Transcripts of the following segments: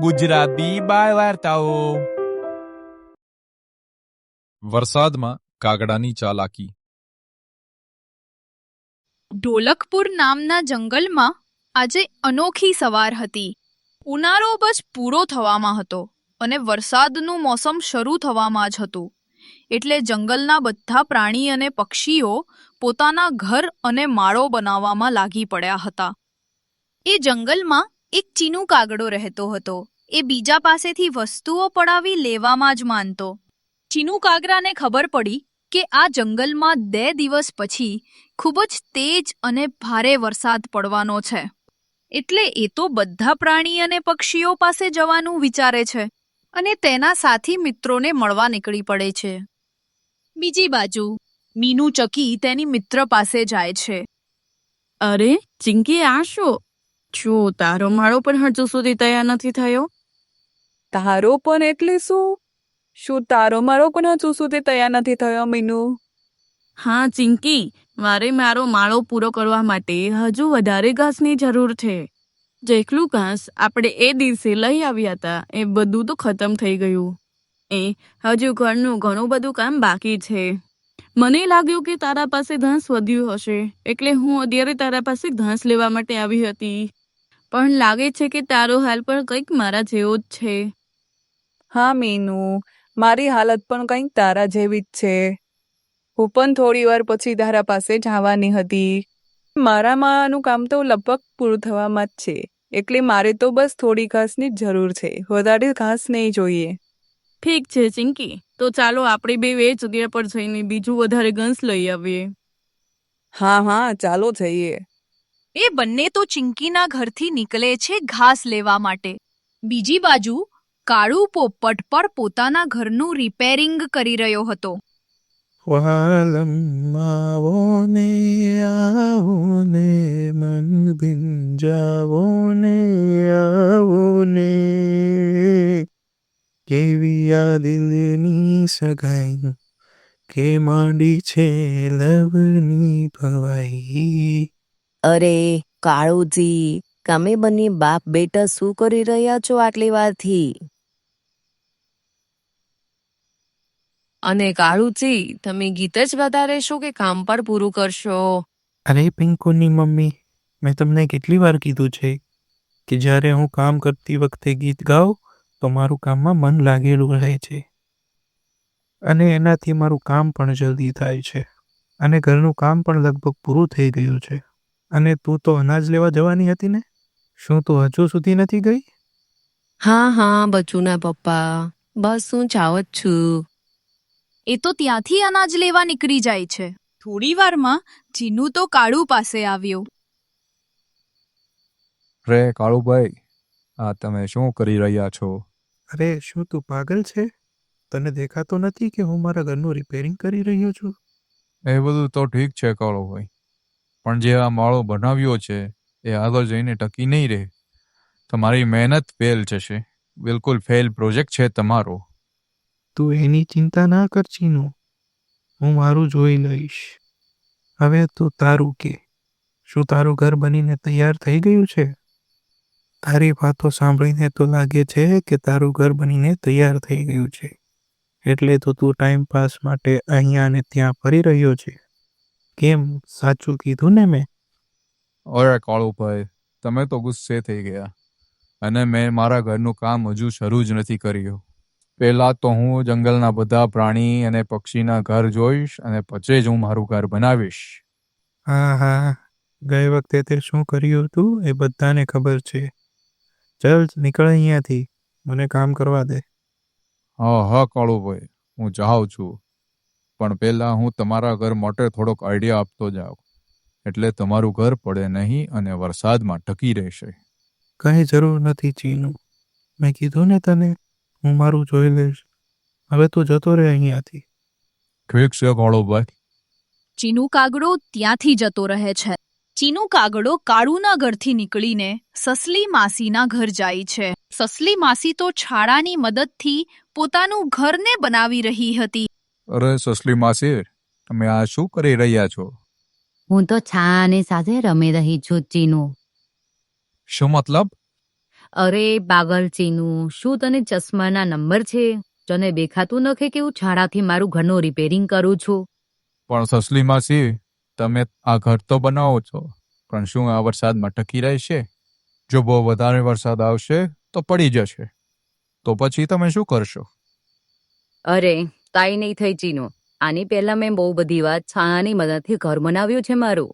ગુજરાતી બાળ વાર્તાઓ. વરસાદમાં કાગડાની ચાલાકી. ઢોલકપુર નામના જંગલમાં આજે અનોખી સવાર હતી. ઉનાળો બસ પૂરો થવામાં હતો અને વરસાદનું મોસમ શરૂ થવામાં જ હતું. એટલે જંગલના બધા પ્રાણી અને પક્ષીઓ પોતાના ઘર અને માળો બનાવવામાં લાગી પડ્યા હતા. એ જંગલમાં એક ચીનુ કાગડો રહેતો હતો. એ બીજા પાસેથી વસ્તુઓ પડાવી લેવામાં જ માનતો. ચીનુ કાગડાને ખબર પડી કે આ જંગલમાં 2 દિવસ પછી ખૂબ જ તેજ અને ભારે વરસાદ પડવાનો છે. એટલે એ તો બધા પ્રાણી અને પક્ષીઓ પાસે જવાનું વિચારે છે અને તેના સાથી મિત્રોને મળવા નીકળી પડે છે. બીજી બાજુ મીનુ ચકી તેની મિત્ર પાસે જાય છે. અરે ચિંકી, આ શું તારો માળો પણ હજુ સુધી તૈયાર નથી થયો? તારો પણ એટલે શું તારો મારો પણ હજુ સુધી તૈયાર નથી થયો મીનુ? હા ચિંકી, મારો માળો પૂરો કરવા માટે હજુ વધારે ઘાસની જરૂર છે. જેટલું ઘાસ આપણે એ દિવસે લઈ આવ્યા હતા એ બધું તો ખતમ થઈ ગયું. હજુ ઘરનું ઘણું બધું કામ બાકી છે. મને લાગ્યું કે તારા પાસે ઘાસ વધ્યું હશે, એટલે હું અત્યારે તારા પાસે ઘાસ લેવા માટે આવી હતી. પણ લાગે છે કે તારો હાલ પણ કંઈક મારા જેવો જ છે. હા મીનુ, મારી હાલત પણ કંઈક તારા જેવી જ છે. હું પણ થોડી વાર પછી તારા પાસે જવાની હતી. મારામાંનું કામ તો લગભગ પૂરું થવામાં જ છે, એટલે મારે તો બસ થોડી ઘાસની જ જરૂર છે, વધારે ઘાસ નહીં જોઈએ. ઠીક છે ચિંકી, તો ચાલો આપણે બે એ જગ્યા પર જઈને બીજું વધારે ઘાસ લઈ આવીએ. હા ચાલો જઈએ. એ બંને તો ચિંકીના ઘરથી નીકળે છે ઘાસ લેવા માટે. બીજી બાજુ કાળુ પોપટ પર પોતાના ઘરનું રિપેરિંગ કરી રહ્યો હતો. વાલમ આવો ને મન ભીંજાવો ને કેવી આ દિલની સગાઈ કે માંડી છે લવની ભવાઈ. અરે કાળુજી, તમે બંને બાપ બેટા શું કરી રહ્યા છો આટલી વારથી? અને કાળુજી, તમે ગીત જ વધારેશો કે કામ પણ પૂરું કરશો? અરે પિંકુની મમ્મી, મેં તમને કેટલી વાર કીધું છે કે જ્યારે હું કામ કરતી વખતે ગીત ગાઉં તો મારું કામમાં મન લાગેલું રહે છે અને એનાથી મારું કામ પણ જલ્દી થાય છે અને ઘરનું કામ પણ લગભગ પૂરું થઈ ગયું છે. અને તું તો અનાજ લેવા જવાની હતી ને? શું તું હજુ સુધી નથી ગઈ? હા બચુના પપ્પા, બસ હું જાવ જ છું. એ તો ત્યાંથી અનાજ લેવા નીકળી જાય છે. થોડી વારમાં ચીનુ તો કાળુ પાસે આવ્યો. રે કાળુભાઈ, આ તમે શું કરી રહ્યા છો? અરે શું તું પાગલ છે? તને દેખાતો નથી કે હું મારા ઘરનું રિપેરિંગ કરી રહ્યો છું? એ બધું તો ઠીક છે કાળુભાઈ, પણ જે આ માળો બનાવ્યો છે એ આગળ જઈને ટકી નહીં રહે. તમારી મહેનત ફેલ જશે. બિલકુલ ફેલ પ્રોજેક્ટ છે તમારો. તું એની ચિંતા ના કર ચીનુ, હું મારું જોઈ લઈશ. હવે તું તારું કે, શું તારું ઘર બનીને તૈયાર થઈ ગયું છે? તારી વાતો સાંભળીને તો લાગે છે કે તારું ઘર બનીને તૈયાર થઈ ગયું છે, એટલે તો તું ટાઈમ પાસ માટે અહીંયા ને ત્યાં ફરી રહ્યો છે. કેમ, સાચું કીધું ને મેં? અરે કાળુભાઈ, તમે તો ગુસ્સે થઈ ગયા અને મેં મારા ઘરનું કામ હજુ શરૂ જ નથી કર્યું. પહેલાં તો હું જંગલના બધા પ્રાણી અને પક્ષીના ઘર જોઈશ અને પછી જ હું મારું ઘર બનાવીશ. હા, ગઈ વખતે તે શું કર્યું હતું એ બધાને ખબર છે. ચલ નીકળ અહીંયાથી, મને કામ કરવા દે. હા કાળુભાઈ, હું જાઉં છું, પણ પહેલાં હું તમારા ઘર માટે થોડોક આઈડિયા આપતો જાઉં, એટલે તમારું ઘર પડે નહીં અને વરસાદમાં ટકી રહેશે. કંઈ જરૂર નથી ચીનુ, મેં કીધું ને તને, હું મારું જોઈ લઈશ. હવે તું જતો રહે અહીંયાથી. ઠીક છે કાળુભાઈ. ચીનુ કાગડો ત્યાંથી જતો રહે છે. ચીનુ કાગડો કાળુના ઘરથી નીકળીને સસલી માસીના ઘર જાય છે. સસલી માસી તો છાણાની મદદથી પોતાનું ઘરને બનાવી રહી હતી. અરે સસલી માસી, તમે આ શું કરી રહ્યા છો? હું તો છાની સાથે રમી રહી છું ચીનુ. શું મતલબ? અરે પાગલ ચીનું, શું તને ચશ્માના નંબર છે? તને દેખાતું નખે કે હું છાણાથી મારું ઘરનું રિપેરિંગ કરું છું? પણ સસલી માસી, તમે આ ઘર તો બનાવો છો, પણ શું આ વરસાદમાં ટકી રહેશે? જો બહુ વધારે વરસાદ આવશે તો પડી જશે, તો પછી તમે શું કરશો? અરે તાઈ નહીં થઈ ચીનું. આની પહેલા મેં બહુ બધી વાત છાણાની મદદથી ઘર બનાવ્યું છે મારું.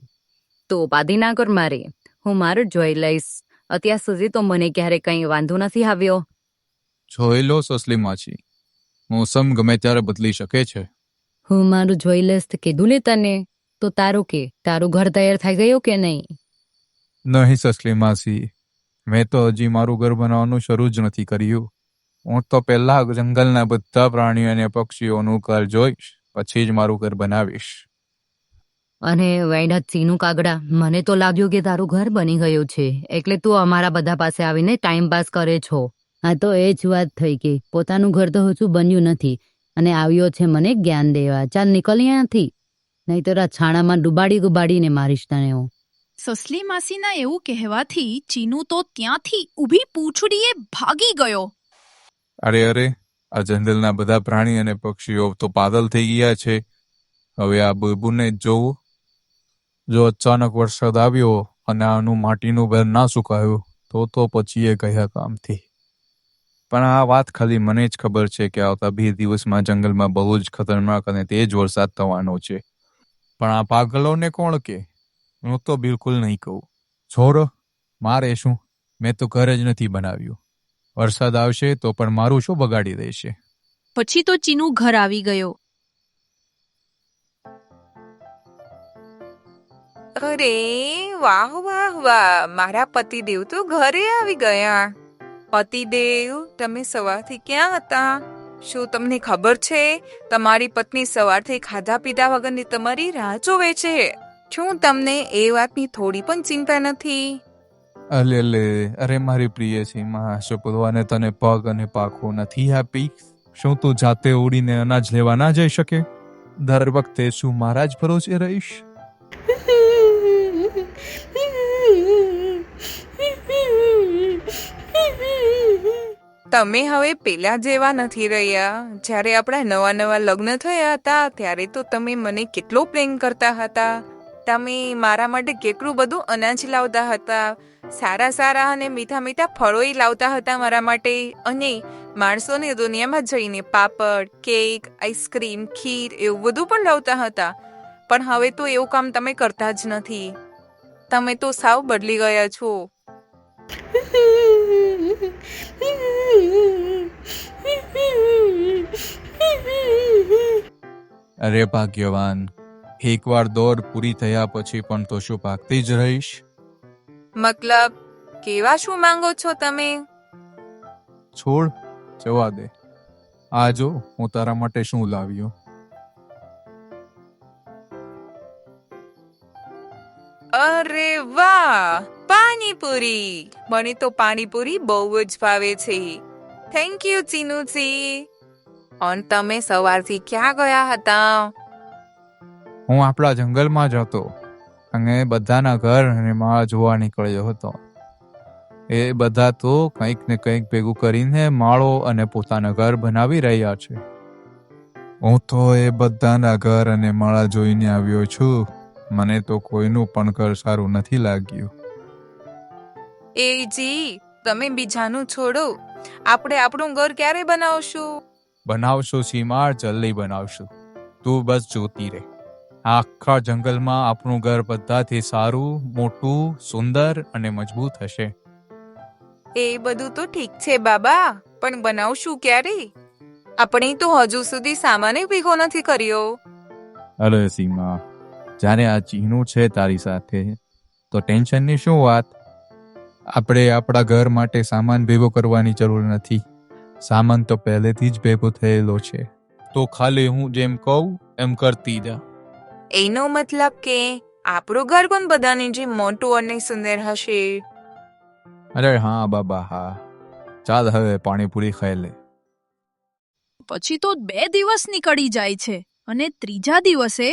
તો ઉપાધિ ના કર મારે, હું મારું જોઈ લઈશ. અત્યાર સુધી તો મને ક્યારે કંઈ વાંધો નથી આવ્યો. જોઈ લો સસલી માસી, મોસમ ગમે ત્યારે બદલી શકે છે. હું મારું જોઈ લઈશ તો કીધું ને તને. તો તારું ઘર તૈયાર થઈ ગયું કે નહીં? નહીં સસલી માસી, મેં તો હજી મારું ઘર બનાવવાનું શરૂ જ નથી કર્યું. હું તો પહેલા જંગલના બધા પ્રાણીઓ અને પક્ષીઓનું ઘર જોઈશ, પછી જ મારું ઘર બનાવીશ. અને વૈડા ચીનું કાગડા, મને તો લાગ્યું કે તારું ઘર બની ગયું છે એટલે તું અમારા બધા પાસે આવીને ટાઈમ પાસ કરે છો. આ તો એ જ વાત થઈ કે પોતાનું ઘર તો હજુ બન્યું નથી અને આવ્યો છે મને જ્ઞાન દેવા. ચાલ નીકળ અહીંયાથી, નહીંતર આ છાણામાં ડુબાડીને મારીશ તને હું. સસલી માસીના એવું કહેવાથી ચીનુ તો ત્યાંથી ઊભી પૂંછડીએ ભાગી ગયો. અરે આ જંગલના બધા પ્રાણી અને પક્ષીઓ તો પાગલ થઈ ગયા છે. હવે આ બુલબુલને જ જોવું. જો અચાનક વરસાદ આવ્યો અને આનું માટીનું ઘર ના સુકાયું તો પછી એ ગયા કામથી. પણ આ વાત ખાલી મને જ ખબર છે કે આવતા 2 દિવસમાં જંગલમાં બહુ જ ખતરનાક અને તેજ વરસાદ થવાનો છે. પણ આ પાગલોને કોણ કે? હું તો બિલકુલ નહીં કહું. છોડો, મારે શું, મેં તો ઘર જ નથી બનાવ્યું. વરસાદ આવશે તો પણ મારું શું બગાડી દેશે? પછી તો ચીનુ ઘર આવી ગયો. અરે વાહ વાહ વાહ, મારા પતિદેવ તો ઘરે આવી ગયા. પતિદેવ, તમે સવારથી ક્યાં હતા? શું તમને ખબર છે તમારી પત્ની સવારથી ખાધા પીધા વગરની તમારી રાહ જોવે છે? શું તમને એ વાતની થોડી પણ ચિંતા નથી? અરે મારી પ્રિય સીમા, શું ભગવાને તને પગ અને પાંખો નથી આપી? શું તું જાતે ઉડીને અનાજ લેવા ના જઈ શકે? દર વખતે શું મારા જ ભરોસે રહીશ? તમે હવે પેલા જેવા નથી રહ્યા. જ્યારે આપણા નવા લગ્ન થયા હતા ત્યારે તો તમે મને કેટલો પ્રેમ કરતા હતા. તમે મારા માટે કેટલું બધું અનાજ લાવતા હતા, સારા અને મીઠા ફળોય લાવતા હતા મારા માટે. અને માણસોની દુનિયામાં જઈને પાપડ, કેક, આઈસ્ક્રીમ, ખીર એવું બધું પણ લાવતા હતા. પણ હવે તો એવું કામ તમે કરતા જ નથી. તમે તો સાવ બદલી ગયા છો. અરે ભાગ્યવાન, એકવાર દોડ પૂરી થયા પછી પણ તો શું ભાગતી જ રહીશ? મતલબ કેવા શું માંગો છો તમે? છોડ, જવા દે. આ જો હું તારા માટે શું લાવ્યો. અરે વાહ, પાણીપુરી! મને તો પાણીપુરી બહુ જ ભાવે છે. થેન્ક યુ ચીનુજી. અને તમે સવારથી ક્યાં ગયા હતા? હું આપણા જંગલમાં જ હતો અને બધાના ઘર અને માળા જોવા નીકળ્યો હતો. એ બધા તો કંઈક ને કંઈક ભેગું કરીને માળો અને પોતાના ઘર બનાવી રહ્યા છે. હું તો એ બધાના ઘર અને માળા જોઈને આવ્યો છું. મને તો કોઈનું પણ ઘર સારું નથી લાગ્યું. એ જી, તમે બીજાનું છોડો. આપણે આપણું ઘર ક્યારે બનાવશું? બનાવશું સીમા, જલ્દી બનાવશું. તું બસ જોતી રહે. આખા જંગલમાં આપણું ઘર બધાથી સારું, મોટું, સુંદર અને મજબૂત હશે. એ બધું તો ઠીક છે બાબા, પણ બનાવશું ક્યારે? આપણે તો હજુ સુધી સામાન ભેગો નથી કર્યો. અરે સીમા, જ્યારે આ ચીનું છે તારી સાથે તો ટેન્શનની શું વાત? આપણે આપણા ઘર માટે સામાન ભેગો કરવાની જરૂર નથી. સામાન તો પહેલેથી જ ભેગો થયેલો છે. તો ખાલી હું જેમ કહું એમ કરતી જા. એનો મતલબ કે આપણું ઘર પણ બધાની જેમ મોટું અને સુંદર હશે. અરે હા બાબા હા. ચાલ હવે પાણીપુરી ખાઈ લે. પછી તો 2 દિવસ નીકળી જાય છે અને ત્રીજા દિવસે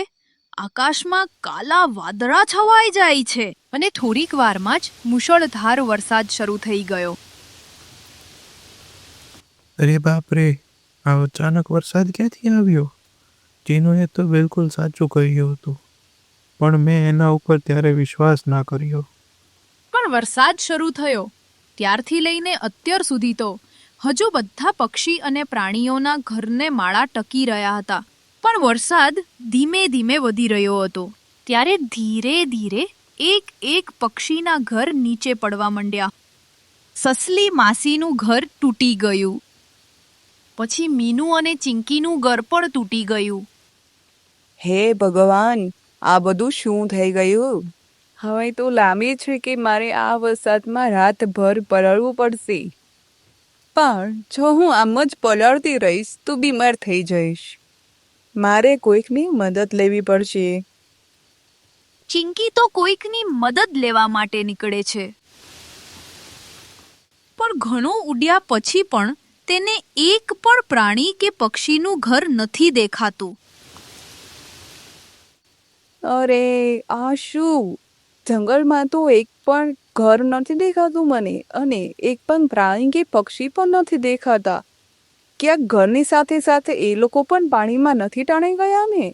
આકાશમાં કાલા વાદળા છવાઈ જાય છે અને થોડીક વારમાં જ મુશળધાર વરસાદ શરૂ થઈ ગયો. અરે બાપ રે, આ અચાનક વરસાદ ક્યાંથી આવ્યો? ચીનુએ તો બિલકુલ સાચું કહ્યું હતું, પણ મેં એના ઉપર ત્યારે વિશ્વાસ ના કર્યો. પણ વરસાદ શરૂ થયો ત્યારથી લઈને અત્યાર સુધી તો હજુ બધા પક્ષી અને પ્રાણીઓના ઘરને માળા ટકી રહ્યા હતા. પણ વરસાદ ધીમે ધીમે વધી રહ્યો હતો ત્યારે ધીરે ધીરે એક પક્ષીના ઘર નીચે પડવા માંડ્યા. સસલી માસીનું ઘર તૂટી ગયું. પછી મીનુ અને ચિંકીનું ઘર પણ તૂટી ગયું. હે ભગવાન, આ બધું શું થઈ ગયું? હવે તો લાગે છે કે મારે આ વરસાદમાં રાતભર પલળવું પડશે. પણ જો હું આમ જ પલળતી રહીશ તો બીમાર થઈ જઈશ. મારે કોઈકની મદદ લેવી પડશે. ચિંકી તો કોઈકની મદદ લેવા માટે નીકળે છે, પણ ઘણું ઉડ્યા પછી પણ તેને એક પણ પ્રાણી કે પક્ષીનું ઘર નથી દેખાતું. અરે આ શું? જંગલમાં તો એક પણ ઘર નથી દેખાતું મને, અને એક પણ પ્રાણી કે પક્ષી પણ નથી દેખાતા. ક્યાંક ઘરની સાથે સાથે એ લોકો પણ પાણીમાં નથી તણાઈ ગયા ને?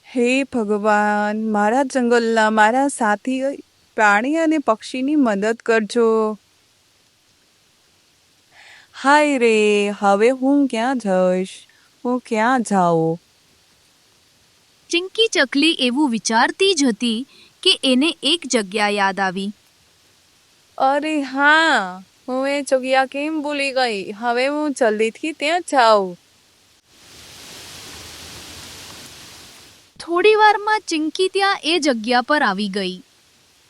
હે ભગવાન, મારા જંગલના મારા સાથી પ્રાણી અને પક્ષીની મદદ કરજો. હાય રે, હવે હું ક્યાં જઈશ? હું ક્યાં જાઉં? ચિંકી ચકલી એવું વિચારતી જ હતી કે એને એક જગ્યા યાદ આવી. અરે હા, હું એ જગ્યા કેમ ભૂલી ગઈ? હવે હું જલ્દીથી ત્યાં જાઉં. થોડી વારમાં ચિંકી ત્યાં એ જગ્યા પર આવી ગઈ.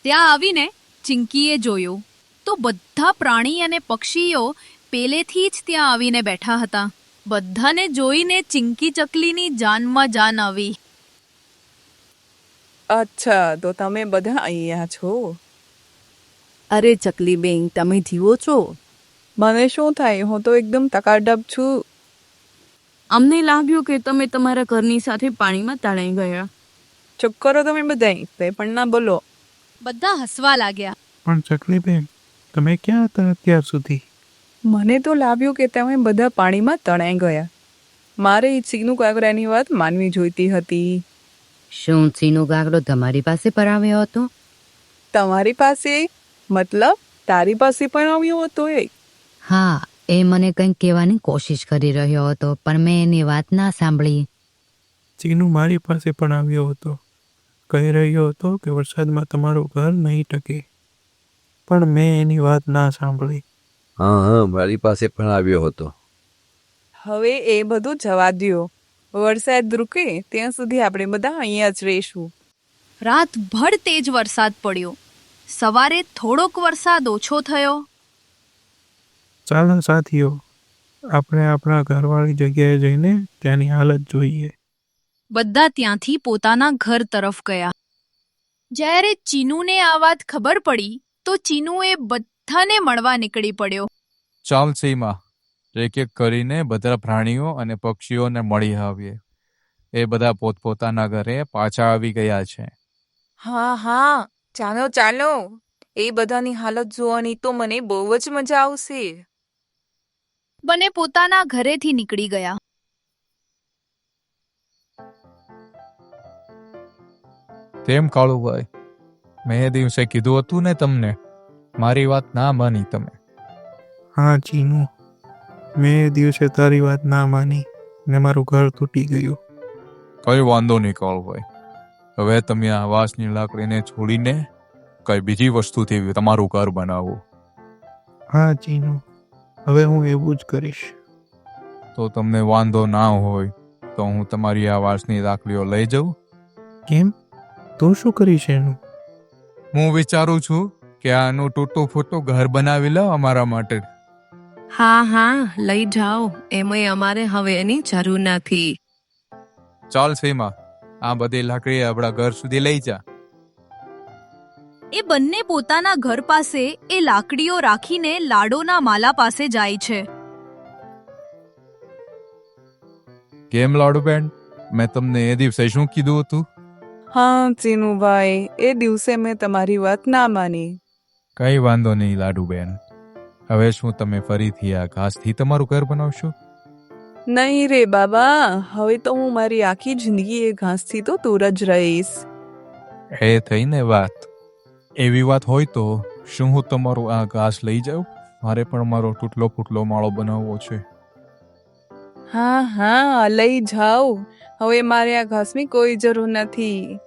ત્યાં આવીને ચિંકીએ જોયું તો બધા પ્રાણી અને પક્ષીઓ પહેલેથી જ ત્યાં આવીને બેઠા હતા. બધાને જોઈને ચિંકી ચકલીની જાનમાં જાન આવી. અચ્છા, તો તમે બધા અહીંયા છો? અરે ચકલી બેન, તમે જીવો છો? મને શું થાય? હું તો એકદમ ટકાડબ છું. અમને લાગ્યું કે તમે તમારા ઘરની સાથે પાણીમાં તણાઈ ગયા. ચૂપ કરો તમે બધાય, કંઈ પણ ના બોલો. બધા હસવા લાગ્યા. પણ ચકલી બેન, તમે ક્યાં હતા અત્યાર સુધી? મને તો લાગ્યું કે તમે બધા પાણીમાં તણાઈ ગયા. મારે એ ચીનું કાગડાની વાત માનવી જોઈતી હતી. શું ચીનો કાગડો તમારી પાસે પર આવ્યો હતો? તમારી પાસે? મતલબ તારી પાસે પણ આવ્યો હતો એ? હા, એ મને કંઈક કહેવાની કોશિશ કરી રહ્યો હતો, પણ મેં એની વાત ના સાંભળી. ચીનુ મારી પાસે પણ આવ્યો હતો. કહી રહ્યો હતો કે વરસાદમાં તમારું ઘર નહીં ટકે, પણ મેં એની વાત ના સાંભળી. હા, મારી પાસે પણ આવ્યો હતો. હવે એ બધું જવા દ્યો. વરસાદ રૂકે ત્યાં સુધી આપણે બધા અહીંયા જ રહીશું. રાતભર તેજ વરસાદ પડ્યો. સવારે થોડોક વરસાદ ઓછો થયો. ચાલો સાથીઓ, આપણે આપણા ઘરવાળી જગ્યાએ જઈને ત્યાંની હાલત જોઈએ. બધા ત્યાંથી પોતાના ઘર તરફ ગયા. જ્યારે ચીનુને આ વાત ખબર પડી તો ચીનુએ બધાને મળવા નીકળી પડ્યો. ચાલ સીમા, એક એક કરીને બધા પ્રાણીઓ અને પક્ષીઓને મળી આવીએ. એ બધા પોતપોતાના ઘરે પાછા આવી ગયા છે. હા હા, ચાલો ચાલો. એ બધાની હાલત જોવાની તો મને બહુ જ મજા આવશે. બંને પોતાના ઘરેથી નીકળી ગયા. તેમ કાળુભાઈ, મેં એ દિવસે કીધું હતું ને તમને, મારી વાત ના માની તમે. હા ચીનુ, મેં એ દિવસે તારી વાત ના માની ને મારું ઘર તૂટી ગયું. કઈ વાંધો નહીં કાળુભાઈ, હવે તમે આ વાંસની લાકડીને છોડીને કઈ બીજી વસ્તુથી તમારું ઘર બનાવો. હા ચીનુ, હવે હું એવું જ કરીશ. તો તમને વાંધો ના હોય તો હું તમારી આ વાંસની લાકડીઓ લઈ જાઉં. કેમ? તું શું કરીશ એનું? હું વિચારું છું કે આનું તૂટું ફૂટું ઘર બનાવી લો અમારા માટે. હા હા, લઈ જાઓ. એમાંય અમારે હવે એની જરૂર નથી. ચાલ સીમા, આ બધી લાકડી આપણા ઘર સુધી લઈ જા. એ બંને પોતાના ઘર પાસે એ લાકડીઓ રાખીને લાડોના માલા પાસે જાય છે. કેમ લાડુબેન, મેં તમને એ દિવસે શું કીધું હતું? હા ચીનુભાઈ, એ દિવસે મેં તમારી વાત ના માની. કઈ વાંધો નહીં લાડુબેન, હવે શું તમે ફરીથી આ ઘાસથી તમારું ઘર બનાવશો? નહીં રે બાબા, હવે તો હું મારી આખી જિંદગી એ ઘાસથી તો દૂર જ રહીશ. એ થઈ ને વાત. એવી વાત હોય તો શું હું તમારું આ ઘાસ લઈ જાઉં? મારે પણ મારો તૂટલો ફૂટલો માળો બનાવવો છે. હા હા, લઈ જાઓ. હવે મારે આ ઘાસની કોઈ જરૂર નથી.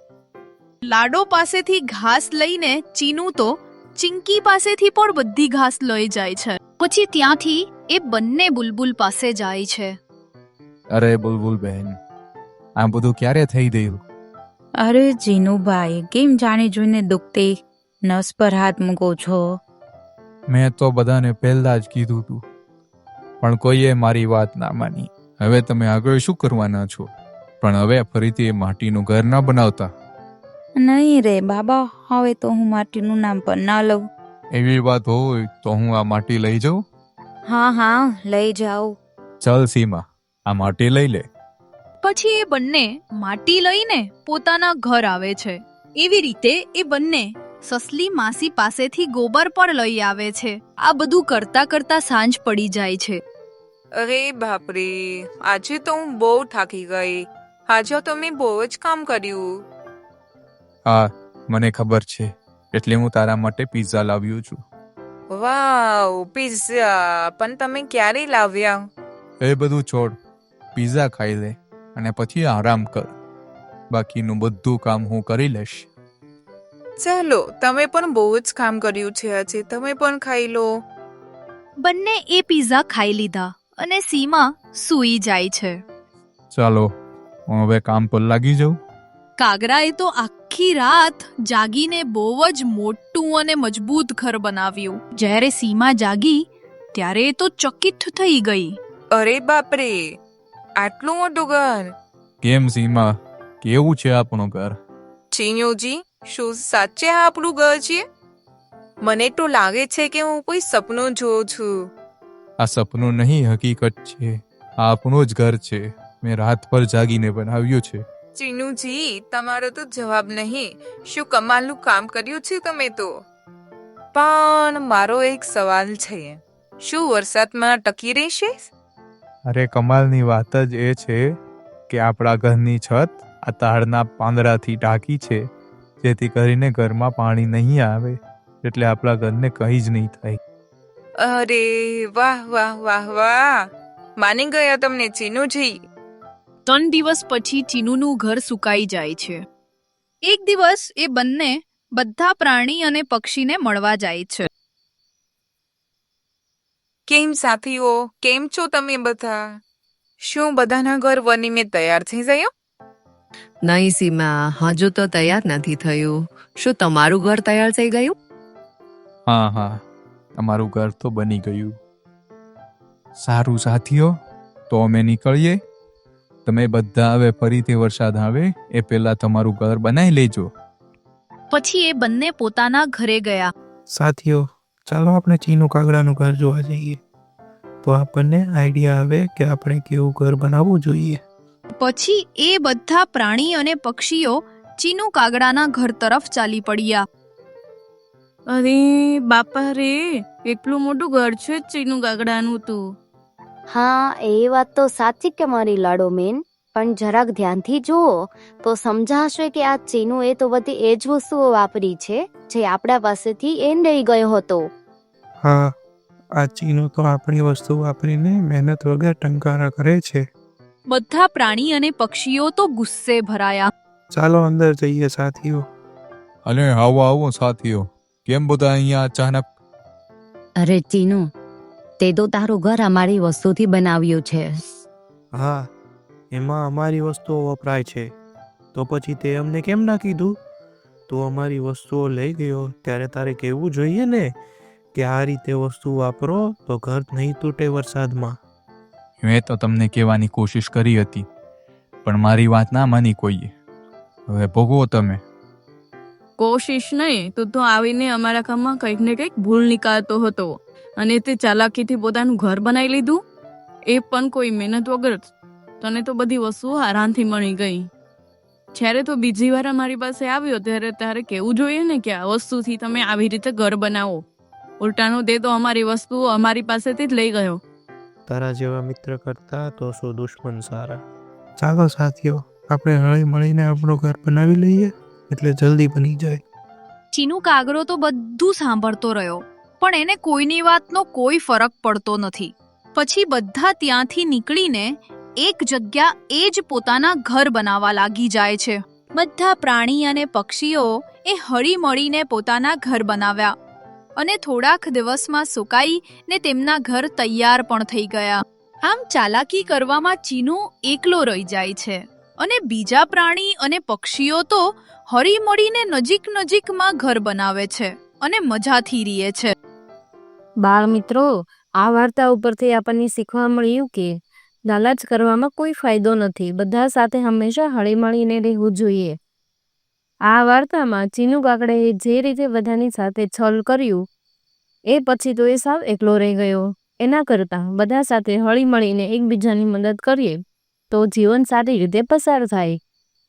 લાડો પાસેથી ઘાસ લઈને ચીનુ તો ચિંકી પાસેથી પણ બધી ઘાસ લઈ જાય છે. પછી ત્યાંથી એ બંને બુલબુલ પાસે જાય છે. અરે બુલબુલ બહેન, આ બધું ક્યારે થઈ ગયું? અરે જીનુભાઈ, કેમ જાણી જોઈને દુખતી નસ પર હાથ મૂકો છો? મેં તો બધાને પહેલા જ કીધું હતું, પણ કોઈએ મારી વાત ના માની. હવે તમે આગળ શું કરવાના છો? પણ હવે ફરીથી એ માટીનું ઘર ના બનાવતા. નહીં રે બાબા, હવે તો હું માટીનું નામ પણ ના લઉં. એવી વાત હોય તો હું આ માટી લઈ જાઉં? હા હા, લઈ જાઓ. ચાલ સીમા, આ માટી લઈ લે. પછી એ બંને માટી લઈને પોતાના ઘર આવે છે. એવી રીતે એ બંને સસલી માસી પાસેથી ગોબર પણ લઈ આવે છે. આ બધું કરતા કરતા સાંજ પડી જાય છે. અરે બાપરે, આજે તો હું બહુ થાકી ગઈ. આજે તો મેં બહુ જ કામ કર્યું. હા, મને ખબર છે, એટલે હું તારા માટે પિઝા લાવ્યો છું. વાવ, પિઝા! પણ તમે ક્યારે લાવ્યા? એ બધું છોડ, પિઝા ખાઈ લે અને પછી આરામ કર. બાકીનું બધું કામ હું કરી લઈશ. ચાલો, તમે પણ બહુ જ કામ કર્યું છે આજે. તમે પણ ખાઈ લો. બંને એ પિઝા ખાઈ લીધા અને સીમા સૂઈ જાય છે. ચાલો, હું હવે કામ પર લાગી જાઉં. કાગડાએ તો આખી રાત જાગીને બહુ જ મોટું અને મજબૂત ઘર બનાવ્યું. જ્યારે સીમા જાગી ત્યારે એ તો ચકિત થઈ ગઈ. અરે બાપરે, આટલું મોટું ઘર! કેમ સીમા, કેવું છે આપણું ઘર? ચીનુજી, શું સાચે આ આપણું ઘર છે? મને તો લાગે છે કે હું કોઈ સપનું જોઉં છું. આ સપનું નહીં, હકીકત છે. આ આપણું જ ઘર છે. મેં રાત પર જાગીને બનાવ્યું છે. ચીનુજી, તમારો તો જવાબ નહીં. શું કમાલનું કામ કર્યું છે તમે તો. પણ મારો એક સવાલ છે, શું વરસાદમાં ટકી રહેશે? અરે કમાલની વાત જ એ છે કે આપણા ઘરની છત આ તાડના પાંદડાથી ઢાંકી છે, જેથી કરીને ઘરમાં પાણી નહીં આવે, એટલે આપણા ઘરને કંઈ જ નહીં થાય. અરે વાહ વાહ વાહ વાહ, માની ગયા તમને ચીનુજી. 3 દિવસ પછી ચીનુનું ઘર સુકાઈ જાય છે. એક દિવસ એ બંને બધા પ્રાણી અને પક્ષીને મળવા જાય છે. કેમ સાથીઓ, કેમ છો તમે બધા? શું બધાના ઘર બનીને તૈયાર થઈ ગયો? નહીં સીમા, હજુ તો તૈયાર નથી થયું. શું તમારું ઘર તૈયાર થઈ ગયું? હા હા, અમારું ઘર તો બની ગયું. સારું સાથીઓ, તો અમે નીકળીએ. તમે બધા હવે ફરીથી વરસાદ આવે એ પહેલા તમારું ઘર બનાવી લેજો. પછી એ બંને પોતાના ઘરે ગયા. સાથીઓ, ચાલો આપણે ચીનુ કાગડાનું ઘર જોવા જઈએ. તો આપણને આઈડિયા આવે કે આપણે કેવું ઘર બનાવવું જોઈએ. પછી એ બધા પ્રાણી અને પક્ષીઓ ચીનુ કાગડાના ઘર તરફ ચાલી પડ્યા. અરે બાપા રે, એટલું મોટું ઘર છે ચીનુ કાગડાનું તો. હા, એ વાત તો સાચી કે મારી લાડો મેન, પણ જરાક ધ્યાનથી જુઓ તો સમજાશે કે આ ચીનુ એ તો બધી એ જ વસ્તુઓ વાપરી છે જે આપણા પાસેથી એ લઈ ગયો હતો. હા, આ ચીનુ તો આપણી વસ્તુ વાપરીને મહેનત વગર ટંકારા કરે છે. બધા પ્રાણી અને પક્ષીઓ તો ગુસ્સે ભરાયા. ચાલો અંદર જઈએ સાથીઓ. અને આવો આવો સાથીઓ, કેમ બધા અહીંયા અચાનક? અરે ચીનુ, તે તો તારું ઘર અમારી વસ્તુથી બનાવ્યું છે. હા, એમાં અમારી વસ્તુઓ વપરાય છે, તો પછી તે અમને કેમ ના કીધું? તું અમારી વસ્તુઓ લઈ ગયો ત્યારે તારે કહેવું જોઈએ ને કે આ રીતે વસ્તુ વાપરો તો ઘર નહીં તૂટે વરસાદમાં. મેં તો તમને કહેવાની કોશિશ કરી હતી, પણ મારી વાત ના માની કોઈએ. હવે ભોગવો તમે. કોશિશ નહીં, તું તો આવીને અમારા કામમાં કંઈક ને કંઈક ભૂલ નીકાળતો હતો અને તે ચાલાકીથી પોતાનું ઘર બનાવી લીધું, એ પણ કોઈ મહેનત વગર. તને તો બધી વસ્તુઓ આરામથી મળી ગઈ. જ્યારે તો બીજી વાર અમારી પાસે આવ્યો ત્યારે તારે કહેવું જોઈએ ને કે આ વસ્તુથી તમે આવી રીતે ઘર બનાવો. ઉલટાનું તે તો અમારી વસ્તુઓ અમારી પાસેથી જ લઈ ગયો. તારા જેવા મિત્ર કરતા તો શું દુશ્મન સારા. ચાલો સાથીઓ, આપણે હળી મળીને આપણું ઘર બનાવી લઈએ એટલે જલ્દી બની જાય. ચીનુ કાગડો તો બધું સાંભળતો રહ્યો, પણ એને કોઈની વાતનો કોઈ ફરક પડતો નથી. પછી બધા ત્યાંથી નીકળીને એક જગ્યા એ જ પોતાના ઘર બનાવવા લાગી જાય છે. બધા પ્રાણી અને પક્ષીઓ એ હળી મળીને પોતાના ઘર બનાવ્યા અને થોડાક દિવસમાં સુકાઈ ને તેમના ઘર તૈયાર પણ થઈ ગયા. આમ ચાલાકી કરવામાં ચીનુ એકલો રહી જાય છે અને બીજા પ્રાણી અને પક્ષીઓ તો હળી મળીને નજીક નજીકમાં ઘર બનાવે છે અને મજાથી રહે છે. બાળ મિત્રો, આ વાર્તા ઉપરથી આપણને શીખવા મળ્યું કે લાલચ કરવામાં કોઈ ફાયદો નથી. બધા સાથે હંમેશા હળીમળીને રહેવું જોઈએ. આ વાર્તામાં ચીનુ કાગડાએ જે રીતે બધાની સાથે છલ કર્યું એ પછી તો એ સાવ એકલો રહી ગયો. એના કરતાં બધા સાથે હળીમળીને એકબીજાની મદદ કરીએ તો જીવન સારી રીતે પસાર થાય.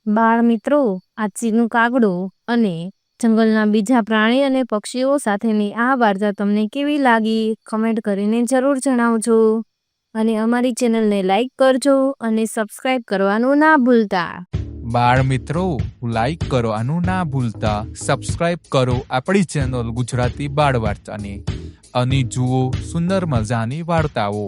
બાળ મિત્રો, આ ચીનુ કાગડો અને જંગલના બીજા પ્રાણી અને પક્ષીઓ સાથેની આ વાર્તા તમને કેવી લાગી કમેન્ટ કરીને જરૂર જણાવજો અને અમારી ચેનલને લાઈક કરજો અને સબસ્ક્રાઇબ કરવાનું ના ભૂલતા. બાળ મિત્રો, લાઈક કરવાનું ના ભૂલતા, સબસ્ક્રાઇબ કરો આપણી ચેનલ ગુજરાતી બાળ વાર્તાની અને જુઓ સુંદર મજાની વાર્તાઓ.